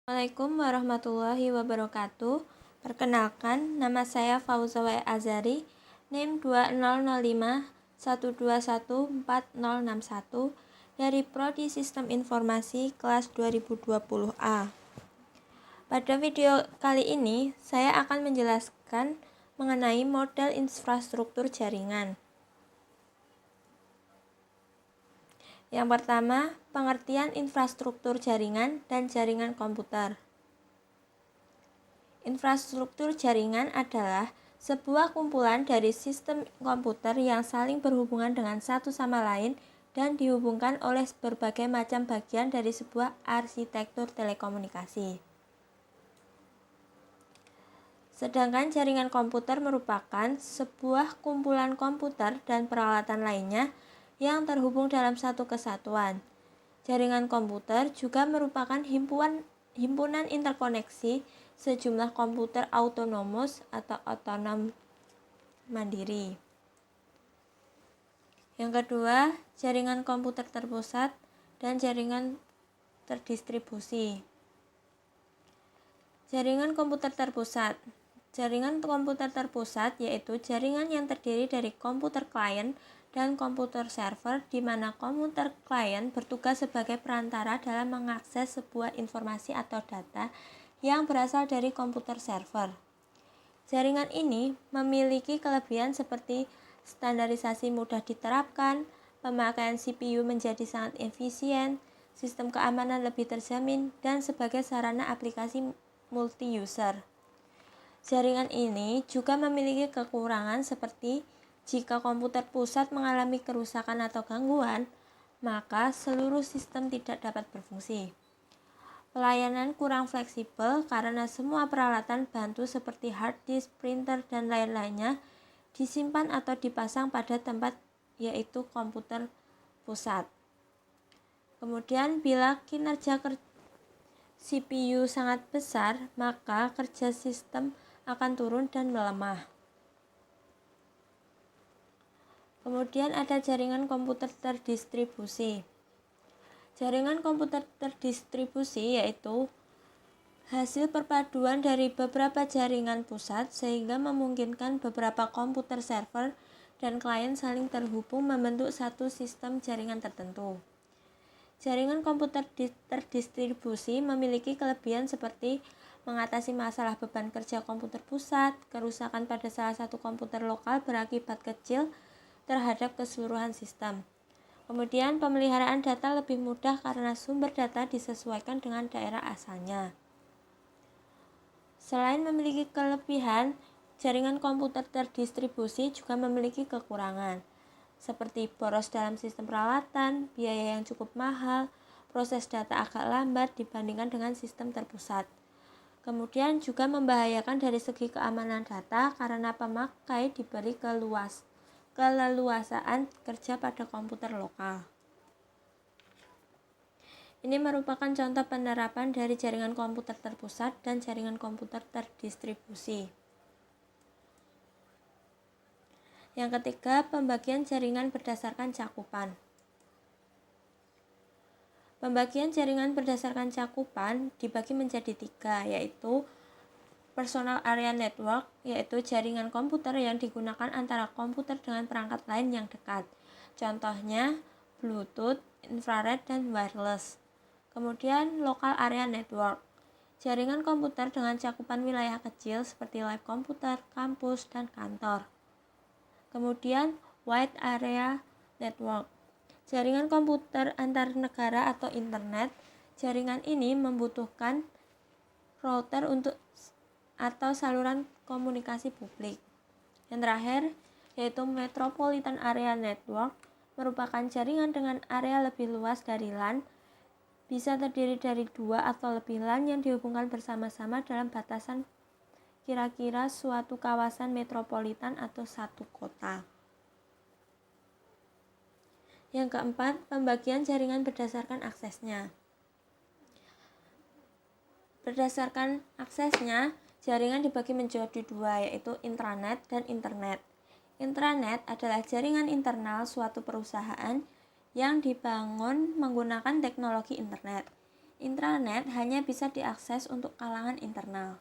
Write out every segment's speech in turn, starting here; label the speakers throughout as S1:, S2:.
S1: Assalamualaikum warahmatullahi wabarakatuh. Perkenalkan, nama saya Fauzawai Azari, NIM 200512140061 dari Prodi Sistem Informasi kelas 2020A. Pada video kali ini, saya akan menjelaskan mengenai model infrastruktur jaringan. Yang pertama, pengertian infrastruktur jaringan dan jaringan komputer. Infrastruktur jaringan adalah sebuah kumpulan dari sistem komputer yang saling berhubungan dengan satu sama lain dan dihubungkan oleh berbagai macam bagian dari sebuah arsitektur telekomunikasi. Sedangkan jaringan komputer merupakan sebuah kumpulan komputer dan peralatan lainnya yang terhubung dalam satu kesatuan. Jaringan komputer juga merupakan himpunan interkoneksi sejumlah komputer autonomous atau otonom mandiri. Yang kedua, jaringan komputer terpusat dan jaringan terdistribusi. Jaringan komputer terpusat. Jaringan komputer terpusat yaitu jaringan yang terdiri dari komputer klien dan komputer server, di mana komputer klien bertugas sebagai perantara dalam mengakses sebuah informasi atau data yang berasal dari komputer server. Jaringan ini memiliki kelebihan seperti standarisasi mudah diterapkan, pemakaian CPU menjadi sangat efisien, sistem keamanan lebih terjamin, dan sebagai sarana aplikasi multi-user. Jaringan ini juga memiliki kekurangan seperti jika komputer pusat mengalami kerusakan atau gangguan, maka seluruh sistem tidak dapat berfungsi. Pelayanan kurang fleksibel karena semua peralatan bantu seperti hard disk, printer, dan lain-lainnya disimpan atau dipasang pada tempat yaitu komputer pusat. Kemudian bila kinerja CPU sangat besar, maka kerja sistem akan turun dan melemah. Kemudian ada jaringan komputer terdistribusi. Jaringan komputer terdistribusi yaitu hasil perpaduan dari beberapa jaringan pusat sehingga memungkinkan beberapa komputer server dan klien saling terhubung membentuk satu sistem jaringan tertentu. Jaringan komputer terdistribusi memiliki kelebihan seperti mengatasi masalah beban kerja komputer pusat, kerusakan pada salah satu komputer lokal berakibat kecil terhadap keseluruhan sistem. Kemudian pemeliharaan data lebih mudah karena sumber data disesuaikan dengan daerah asalnya. Selain memiliki kelebihan, jaringan komputer terdistribusi juga memiliki kekurangan, seperti boros dalam sistem peralatan, biaya yang cukup mahal, proses data agak lambat dibandingkan dengan sistem terpusat. Kemudian juga membahayakan dari segi keamanan data karena pemakai diberi keleluasaan kerja pada komputer lokal. Ini merupakan contoh penerapan dari jaringan komputer terpusat dan jaringan komputer terdistribusi. Yang ketiga, pembagian jaringan berdasarkan cakupan. Pembagian jaringan berdasarkan cakupan dibagi menjadi tiga, yaitu Personal Area Network, yaitu jaringan komputer yang digunakan antara komputer dengan perangkat lain yang dekat. Contohnya Bluetooth, infrared, dan wireless. Kemudian Local Area Network, jaringan komputer dengan cakupan wilayah kecil seperti lab komputer, kampus, dan kantor. Kemudian Wide Area Network, jaringan komputer antar negara atau internet. Jaringan ini membutuhkan router atau saluran komunikasi publik. Yang terakhir yaitu Metropolitan Area Network, merupakan jaringan dengan area lebih luas dari LAN, bisa terdiri dari 2 atau lebih LAN yang dihubungkan bersama-sama dalam batasan kira-kira suatu kawasan metropolitan atau satu kota. Yang keempat, pembagian jaringan berdasarkan aksesnya. Berdasarkan aksesnya, jaringan dibagi menjadi dua, yaitu intranet dan internet. Intranet adalah jaringan internal suatu perusahaan yang dibangun menggunakan teknologi internet. Intranet hanya bisa diakses untuk kalangan internal.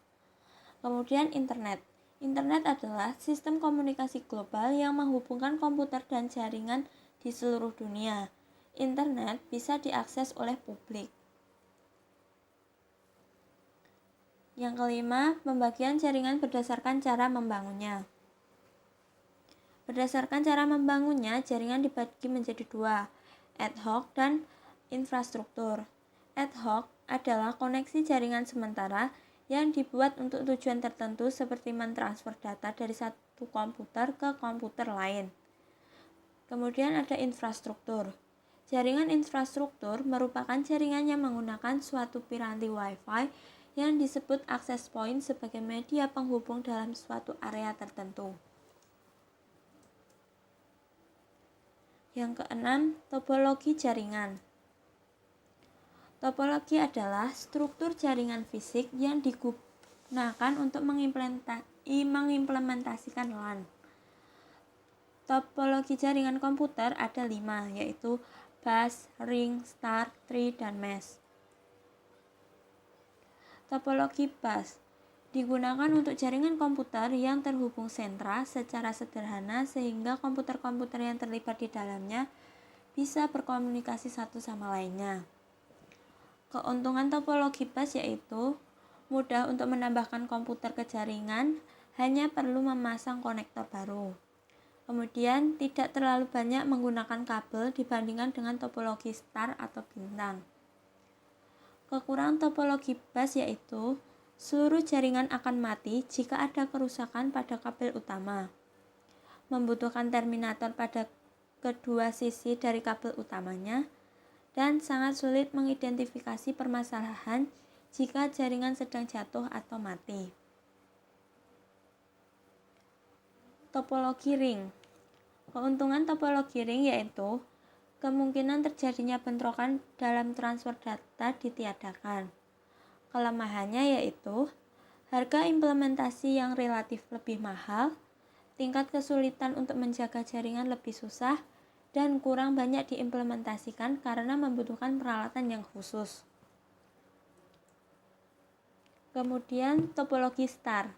S1: Kemudian internet. Internet adalah sistem komunikasi global yang menghubungkan komputer dan jaringan di seluruh dunia. Internet bisa diakses oleh publik. Yang kelima, pembagian jaringan berdasarkan cara membangunnya. Berdasarkan cara membangunnya, jaringan dibagi menjadi dua, ad hoc dan infrastruktur. Ad hoc adalah koneksi jaringan sementara yang dibuat untuk tujuan tertentu seperti mentransfer data dari satu komputer ke komputer lain. Kemudian ada infrastruktur. Jaringan infrastruktur merupakan jaringan yang menggunakan suatu piranti Wi-Fi yang disebut access point sebagai media penghubung dalam suatu area tertentu. Yang keenam, topologi jaringan. Topologi adalah struktur jaringan fisik yang digunakan untuk mengimplementasikan LAN. Topologi jaringan komputer ada 5, yaitu bus, ring, star, tree, dan mesh. Topologi bus digunakan untuk jaringan komputer yang terhubung sentra secara sederhana sehingga komputer-komputer yang terlibat di dalamnya bisa berkomunikasi satu sama lainnya. Keuntungan topologi bus yaitu mudah untuk menambahkan komputer ke jaringan, hanya perlu memasang konektor baru. Kemudian tidak terlalu banyak menggunakan kabel dibandingkan dengan topologi star atau bintang. Kekurangan topologi bus yaitu seluruh jaringan akan mati jika ada kerusakan pada kabel utama. Membutuhkan terminator pada kedua sisi dari kabel utamanya, dan sangat sulit mengidentifikasi permasalahan jika jaringan sedang jatuh atau mati. Topologi ring. Keuntungan topologi ring yaitu kemungkinan terjadinya bentrokan dalam transfer data ditiadakan. Kelemahannya yaitu harga implementasi yang relatif lebih mahal, tingkat kesulitan untuk menjaga jaringan lebih susah, dan kurang banyak diimplementasikan karena membutuhkan peralatan yang khusus. Kemudian topologi star.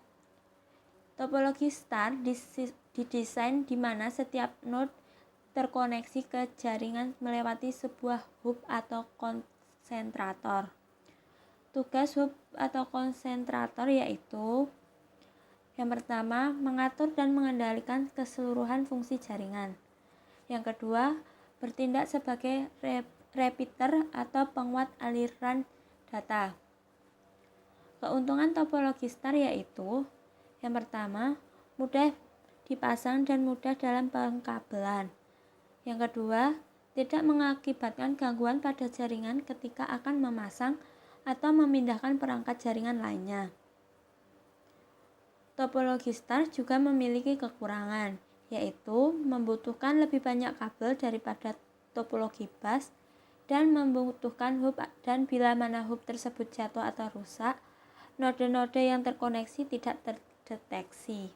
S1: Topologi star didesain di mana setiap node terkoneksi ke jaringan melewati sebuah hub atau konsentrator. Tugas hub atau konsentrator yaitu yang pertama, mengatur dan mengendalikan keseluruhan fungsi jaringan. Yang kedua, bertindak sebagai repeater atau penguat aliran data. Keuntungan topologi star yaitu yang pertama, mudah dipasang dan mudah dalam pengkabelan. Yang kedua, tidak mengakibatkan gangguan pada jaringan ketika akan memasang atau memindahkan perangkat jaringan lainnya. Topologi star juga memiliki kekurangan, yaitu membutuhkan lebih banyak kabel daripada topologi bus dan membutuhkan hub, dan bila mana hub tersebut jatuh atau rusak, node-node yang terkoneksi tidak terdeteksi.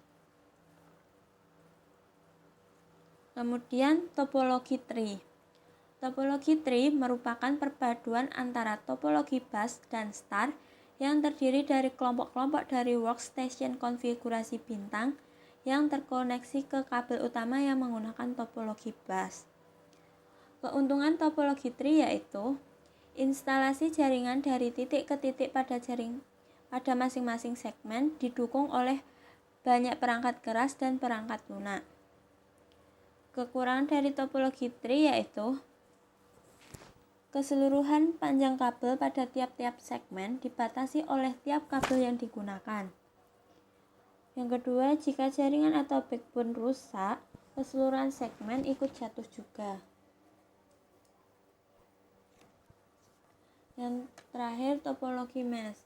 S1: Kemudian topologi tree. Topologi tree merupakan perpaduan antara topologi bus dan star yang terdiri dari kelompok-kelompok dari workstation konfigurasi bintang yang terkoneksi ke kabel utama yang menggunakan topologi bus. Keuntungan topologi tree yaitu instalasi jaringan dari titik ke titik pada masing-masing segmen didukung oleh banyak perangkat keras dan perangkat lunak. Kekurangan dari topologi tree yaitu keseluruhan panjang kabel pada tiap-tiap segmen dibatasi oleh tiap kabel yang digunakan. Yang kedua, jika jaringan atau backbone rusak, keseluruhan segmen ikut jatuh juga. Yang terakhir, topologi mesh.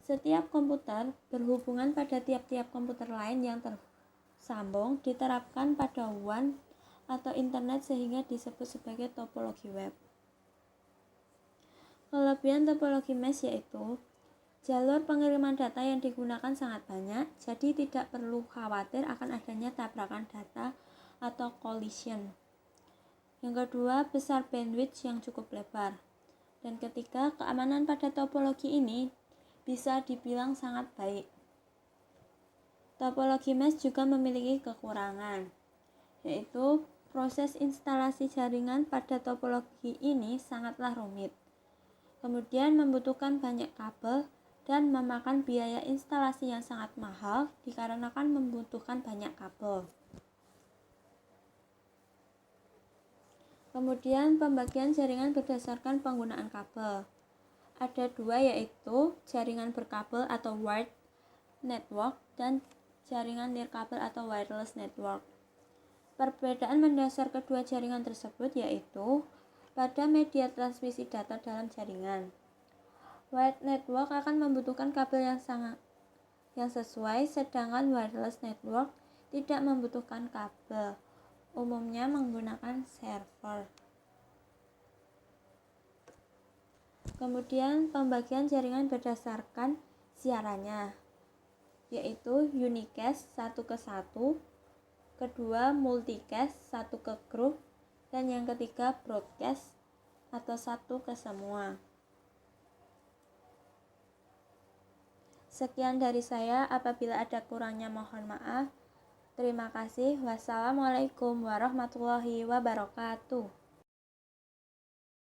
S1: Setiap komputer berhubungan pada tiap-tiap komputer lain yang tersambung diterapkan pada WAN atau internet sehingga disebut sebagai topologi web. Kelebihan topologi mesh yaitu jalur pengiriman data yang digunakan sangat banyak, jadi tidak perlu khawatir akan adanya tabrakan data atau collision. Yang kedua, besar bandwidth yang cukup lebar. Dan ketiga, keamanan pada topologi ini bisa dibilang sangat baik. Topologi mesh juga memiliki kekurangan, yaitu proses instalasi jaringan pada topologi ini sangatlah rumit. Kemudian membutuhkan banyak kabel dan memakan biaya instalasi yang sangat mahal dikarenakan membutuhkan banyak kabel. Kemudian pembagian jaringan berdasarkan penggunaan kabel. Ada dua, yaitu jaringan berkabel atau wired network dan jaringan nirkabel atau wireless network. Perbedaan mendasar kedua jaringan tersebut yaitu pada media transmisi data dalam jaringan. Wired network akan membutuhkan kabel yang sesuai, sedangkan wireless network tidak membutuhkan kabel, umumnya menggunakan server. Kemudian pembagian jaringan berdasarkan siarannya, yaitu unicast 1 ke 1, kedua multicast 1 ke grup, dan yang ketiga broadcast atau 1 ke semua. Sekian dari saya, apabila ada kurangnya mohon maaf. Terima kasih. Wassalamualaikum warahmatullahi wabarakatuh.